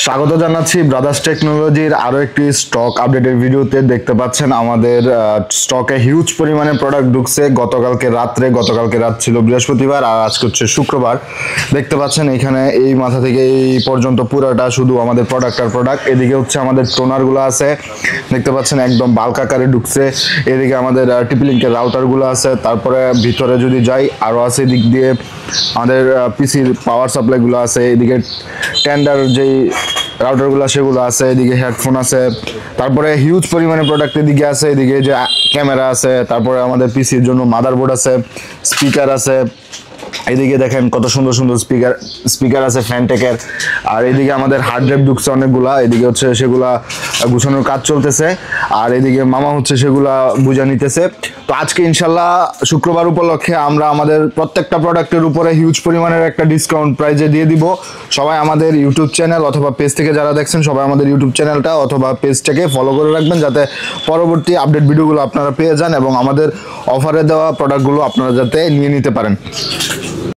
স্বাগত জানাচ্ছি ব্রাদার্স টেকনোলজির আরো একটি স্টক আপডেটের ভিডিওতে। দেখতে পাচ্ছেন আমাদের স্টকে হিউজ পরিমাণে প্রোডাক্ট ঢুকছে গতকালকে রাত ছিল বৃহস্পতিবার আর আজকে হচ্ছে শুক্রবার। দেখতে পাচ্ছেন এখানে এই মাথা থেকে এই পর্যন্ত পুরোটা শুধু আমাদের প্রোডাক্ট। এদিকে হচ্ছে আমাদের টোনারগুলো আছে, দেখতে পাচ্ছেন একদম বাল্ক আকারে ঢুকছে। এদিকে আমাদের টিপি-লিঙ্কের রাউটারগুলো আছে, তারপরে ভিতরে যদি যাই আরো আছে এদিক দিয়ে আমাদের পিসির পাওয়ার সাপ্লাইগুলো আছে, এদিকে টেন্ডার যেই রাউটারগুলো সেগুলো আছে, এদিকে হেডফোন আছে, তারপরে হিউজ পরিমাণে প্রোডাক্ট এদিকে আছে। এদিকে যে ক্যামেরা আছে, তারপরে আমাদের পিসির জন্য মাদারবোর্ড আছে, স্পিকার আছে। এদিকে দেখেন কত সুন্দর সুন্দর স্পিকার আছে ফ্যানটেকের। আর এদিকে আমাদের হার্ড ড্রাইভ ঢুকছে অনেকগুলা, এদিকে হচ্ছে সেগুলা গুছানোর কাজ চলতেছে, আর এদিকে মামা হচ্ছে সেগুলা বুঝা নিতেছে। তো আজকে ইনশাল্লাহ শুক্রবার উপলক্ষে আমরা আমাদের প্রত্যেকটা প্রোডাক্টের উপরে হিউজ পরিমাণের একটা ডিসকাউন্ট প্রাইজে দিয়ে দিব। সবাই আমাদের ইউটিউব চ্যানেল অথবা পেজ থেকে যারা দেখছেন সবাই আমাদের ইউটিউব চ্যানেলটা অথবা পেজটাকে ফলো করে রাখবেন, যাতে পরবর্তী আপডেট ভিডিওগুলো আপনারা পেয়ে যান এবং আমাদের অফারে দেওয়া প্রোডাক্টগুলো আপনারা যাতে নিয়ে নিতে পারেন।